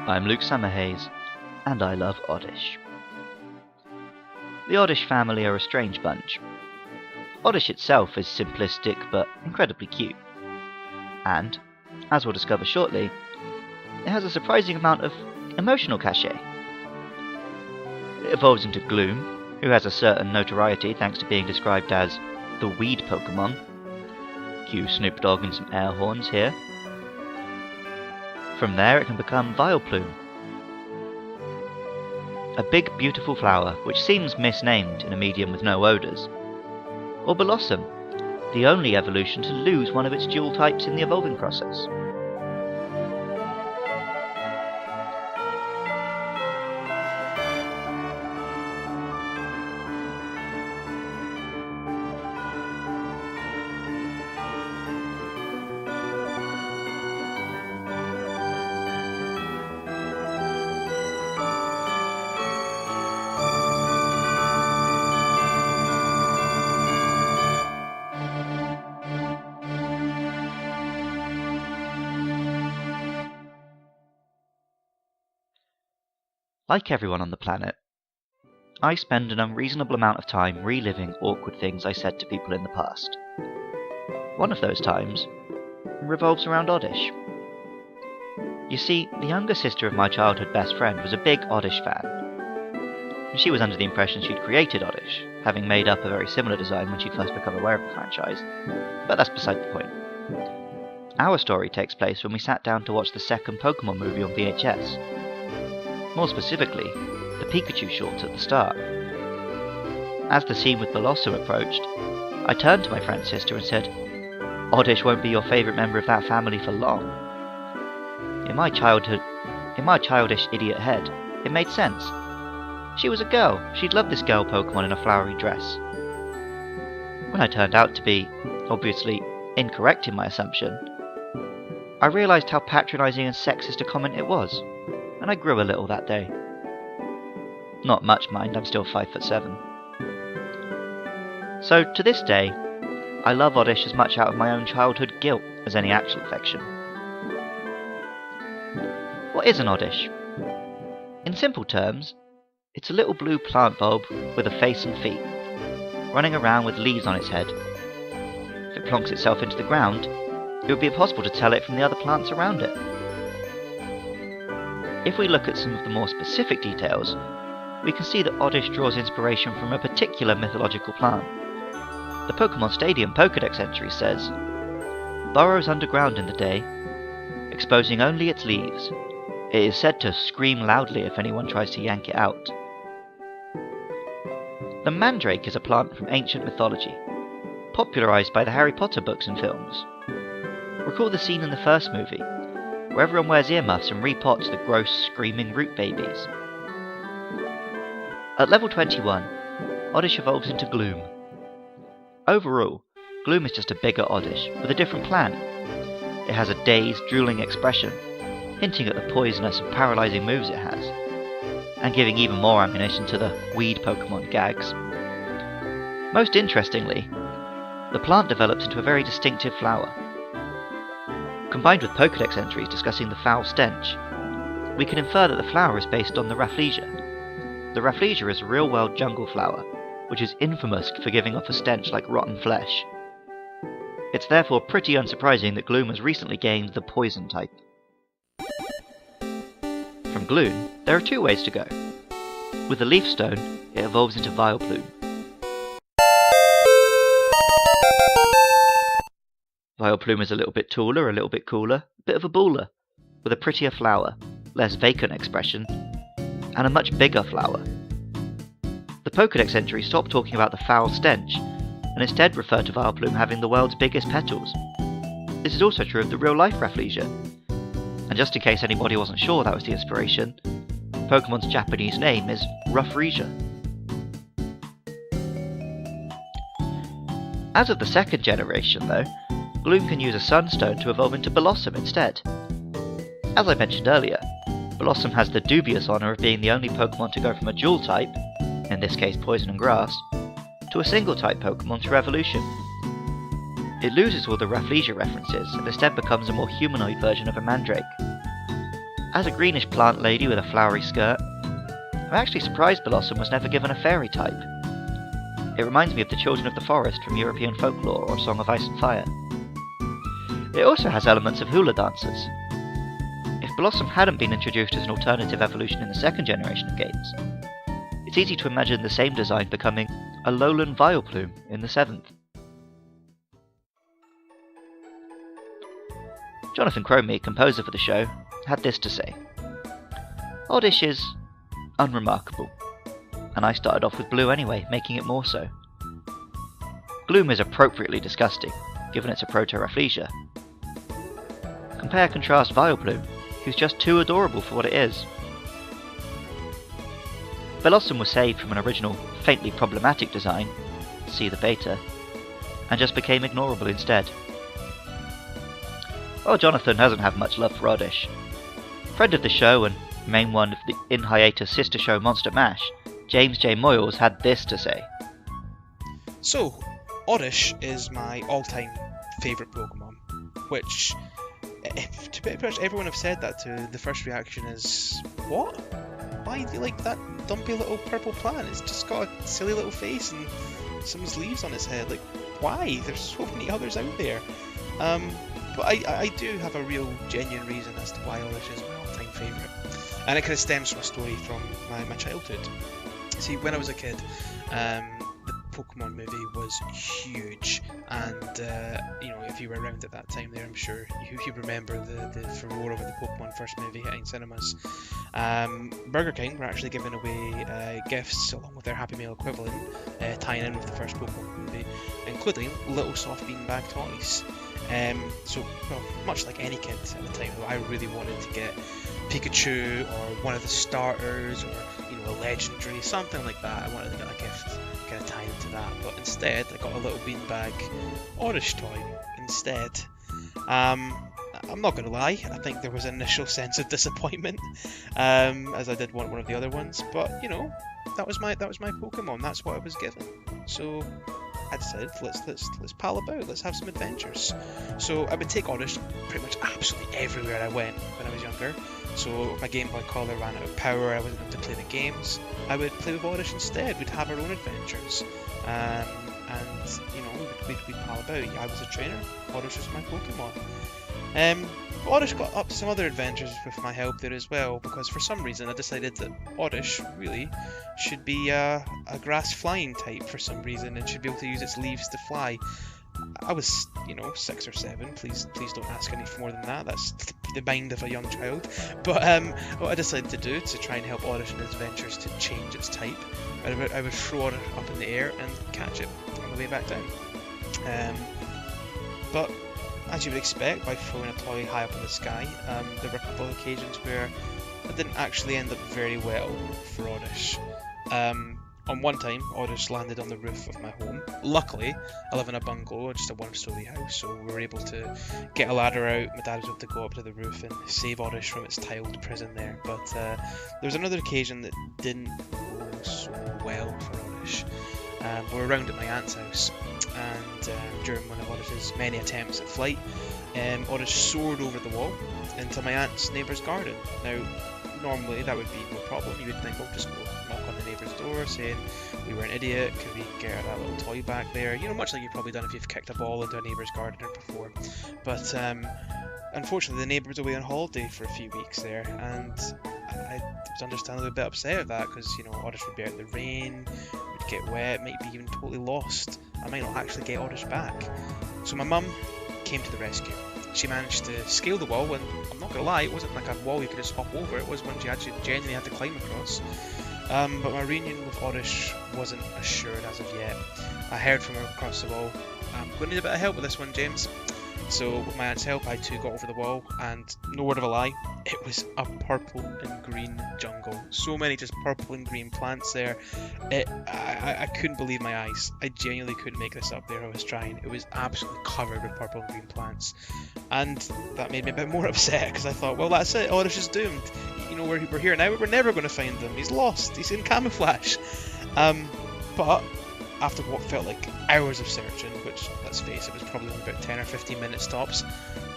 I'm Luke Summerhaze, and I love Oddish. The Oddish family are a strange bunch. Oddish itself is simplistic but incredibly cute, and, as we'll discover shortly, it has a surprising amount of emotional cachet. It evolves into Gloom, who has a certain notoriety thanks to being described as the weed Pokemon. Cue Snoop Dogg and some air horns here. From there it can become Vileplume, a big beautiful flower which seems misnamed in a medium with no odours. Or Bellossom, the only evolution to lose one of its dual types in the evolving process. Like everyone on the planet, I spend an unreasonable amount of time reliving awkward things I said to people in the past. One of those times revolves around Oddish. You see, the younger sister of my childhood best friend was a big Oddish fan. She was under the impression she'd created Oddish, having made up a very similar design when she'd first become aware of the franchise, but that's beside the point. Our story takes place when we sat down to watch the second Pokemon movie on VHS. More specifically, the Pikachu shorts at the start. As the scene with Bellossom approached, I turned to my friend's sister and said, "Oddish won't be your favourite member of that family for long." In my childish idiot head, it made sense. She was a girl, she'd love this girl Pokemon in a flowery dress. When I turned out to be, obviously, incorrect in my assumption, I realised how patronising and sexist a comment it was. And I grew a little that day. Not much, mind, I'm still 5'7". So, to this day, I love Oddish as much out of my own childhood guilt as any actual affection. What is an Oddish? In simple terms, it's a little blue plant bulb with a face and feet, running around with leaves on its head. If it plonks itself into the ground, it would be impossible to tell it from the other plants around it. If we look at some of the more specific details, we can see that Oddish draws inspiration from a particular mythological plant. The Pokemon Stadium Pokédex entry says, "Burrows underground in the day, exposing only its leaves. It is said to scream loudly if anyone tries to yank it out." The mandrake is a plant from ancient mythology, popularised by the Harry Potter books and films. Recall the scene in the first movie, where everyone wears earmuffs and repots the gross, screaming root babies. At level 21, Oddish evolves into Gloom. Overall, Gloom is just a bigger Oddish, with a different plan. It has a dazed, drooling expression, hinting at the poisonous and paralysing moves it has, and giving even more ammunition to the weed Pokemon gags. Most interestingly, the plant develops into a very distinctive flower. Combined with Pokédex entries discussing the foul stench, we can infer that the flower is based on the Rafflesia. The Rafflesia is a real-world jungle flower, which is infamous for giving off a stench like rotten flesh. It's therefore pretty unsurprising that Gloom has recently gained the poison type. From Gloom, there are two ways to go. With the Leaf Stone, it evolves into Vileplume. Vileplume is a little bit taller, a little bit cooler, a bit of a baller, with a prettier flower, less vacant expression, and a much bigger flower. The Pokédex entry stopped talking about the foul stench, and instead referred to Vileplume having the world's biggest petals. This is also true of the real-life Rafflesia. And just in case anybody wasn't sure that was the inspiration, Pokemon's Japanese name is Rafflesia. As of the second generation, though, Gloom can use a Sunstone to evolve into Bellossom instead. As I mentioned earlier, Bellossom has the dubious honour of being the only Pokemon to go from a dual type, in this case poison and grass, to a single type Pokemon through evolution. It loses all the Rafflesia references and instead becomes a more humanoid version of a Mandrake. As a greenish plant lady with a flowery skirt, I'm actually surprised Bellossom was never given a fairy type. It reminds me of the Children of the Forest from European folklore or Song of Ice and Fire. It also has elements of hula dancers. If Bellossom hadn't been introduced as an alternative evolution in the second generation of games, it's easy to imagine the same design becoming a lowland Vileplume in the 7th. Jonathan Cromie, composer for the show, had this to say: Oddish is unremarkable, and I started off with blue anyway, making it more so. Gloom is appropriately disgusting, given it's a proto-Rafflesia. Compare-contrast Vileplume, who's just too adorable for what it is. Bellossom was saved from an original, faintly problematic design, see the beta, and just became ignorable instead. While Jonathan hasn't had much love for Oddish, friend of the show and main one of the in-hiatus sister show Monster Mash, James J. Moyles had this to say. So, Oddish is my all-time favourite Pokemon, which, to pretty much everyone I've said that to, the first reaction is, what? Why do you like that dumpy little purple plant? It's just got a silly little face and some leaves on its head. Like, why? There's so many others out there. But I do have a real genuine reason as to why Oddish is my all-time favourite. And it kind of stems from a story from my childhood. See, when I was a kid, the Pokemon movie was huge, and if you were around at that time there, I'm sure you remember the furore over the Pokemon first movie hitting cinemas. Burger King were actually giving away gifts along with their Happy Meal equivalent, tying in with the first Pokemon movie, including little soft beanbag toys. Much like any kid at the time, I really wanted to get Pikachu or one of the starters, or a legendary, something like that. I wanted to get a gift kind of tied into that, but instead I got a little beanbag Oddish toy instead. I'm not gonna lie, I think there was an initial sense of disappointment, as I did want one of the other ones, but that was my Pokemon. That's what I was given. So I decided let's pal about, let's have some adventures. So I would take Oddish pretty much absolutely everywhere I went when I was younger. So if my Game Boy Color ran out of power, I wasn't able to play the games, I would play with Oddish instead. We'd have our own adventures, and we'd pal about. I was a trainer, Oddish was my Pokemon. Oddish got up to some other adventures with my help there as well, because for some reason I decided that Oddish really should be a grass flying type for some reason, and should be able to use its leaves to fly. I was, 6 or 7. Please don't ask any more than that. That's the mind of a young child. But what I decided to do to try and help Oddish in its adventures to change its type, I would throw it up in the air and catch it on the way back down. But as you would expect, by throwing a toy high up in the sky, there were a couple of occasions where it didn't actually end up very well for Oddish. On one time, Oddish landed on the roof of my home. Luckily, I live in a bungalow, just a one-storey house, so we were able to get a ladder out. My dad was able to go up to the roof and save Oddish from its tiled prison there. But there was another occasion that didn't go so well for Oddish. We were around at my aunt's house, and during one of Oddish's many attempts at flight, Oddish soared over the wall into my aunt's neighbour's garden. Now, normally that would be no problem. You would think, oh, just go knock on the neighbour's door saying we were an idiot, could we get that little toy back there? Much like you've probably done if you've kicked a ball into a neighbour's garden before. But unfortunately, the neighbour was away on holiday for a few weeks there, and I was understandably a bit upset at that, because Oddish would be out in the rain, would get wet, might be even totally lost. I might not actually get Oddish back. So my mum came to the rescue. She managed to scale the wall, and I'm not gonna lie, it wasn't like a wall you could just hop over, it was one she actually genuinely had to climb across. But my reunion with Oddish wasn't assured as of yet. I heard from her across the wall, I'm going to need a bit of help with this one, James. So with my aunt's help, I too got over the wall, and no word of a lie, it was a purple and green jungle. So many just purple and green plants there. I couldn't believe my eyes. I genuinely couldn't make this up there. I was trying. It was absolutely covered with purple and green plants. And that made me a bit more upset, because I thought, well, that's it. Oddish is doomed. We're here now. We're never going to find him. He's lost. He's in camouflage. But after what felt like hours of searching, which, let's face it, was probably about 10 or 15 minute stops,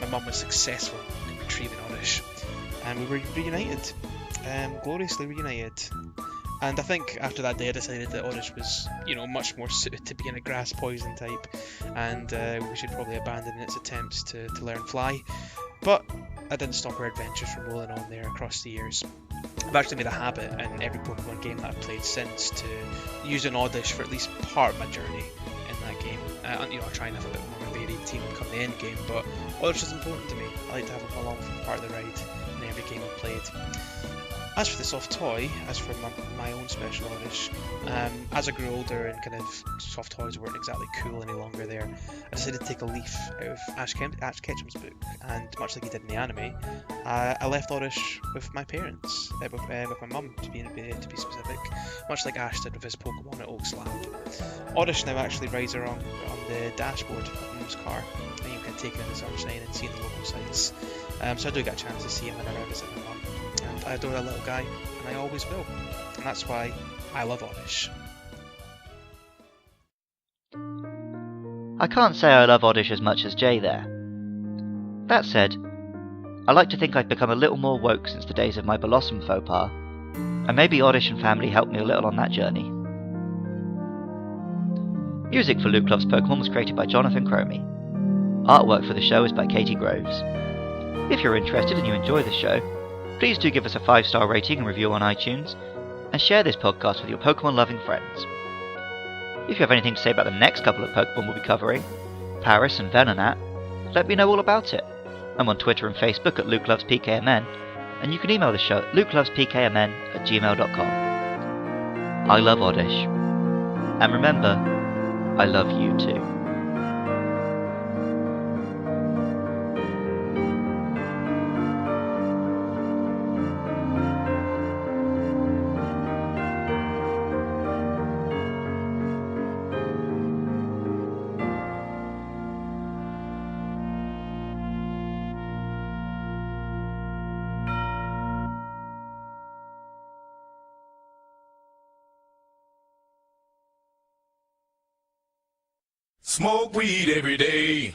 my mum was successful in retrieving Oddish. and we were reunited, gloriously reunited. And I think after that day I decided that Oddish was, much more suited to being a grass poison type, and we should probably abandon its attempts to learn Fly. But I didn't stop our adventures from rolling on there across the years. I've actually made a habit in every Pokemon game that I've played since to use an Oddish for at least part of my journey in that game. I try and have a bit more of a varied team come the end game, but Oddish is important to me. I like to have them along for part of the ride in every game I've played. As for the soft toy, as for my own special Oddish, as I grew older and kind of soft toys weren't exactly cool any longer there, I decided to take a leaf out of Ash Ketchum's book, and much like he did in the anime, I left Oddish with my parents, with my mum to be specific, much like Ash did with his Pokemon at Oak's lab. Oddish now actually rides around on the dashboard of Mum's car, and you can take it in the sunshine and see the local sights. So I do get a chance to see him whenever I visit my mum. And I adore that little guy, and I always will. And that's why I love Oddish. I can't say I love Oddish as much as Jay there. That said, I like to think I've become a little more woke since the days of my Bellossom faux pas, and maybe Oddish and Family helped me a little on that journey. Music for Luke Loves Pokemon was created by Jonathan Cromie. Artwork for the show is by Katie Groves. If you're interested and you enjoy the show, please do give us a 5-star rating and review on iTunes, and share this podcast with your Pokemon-loving friends. If you have anything to say about the next couple of Pokemon we'll be covering, Paris and Venonat, let me know all about it. I'm on Twitter and Facebook at LukeLovesPKMN, and you can email the show at lukelovespkmn@gmail.com. I love Oddish. And remember, I love you too. Smoke weed every day.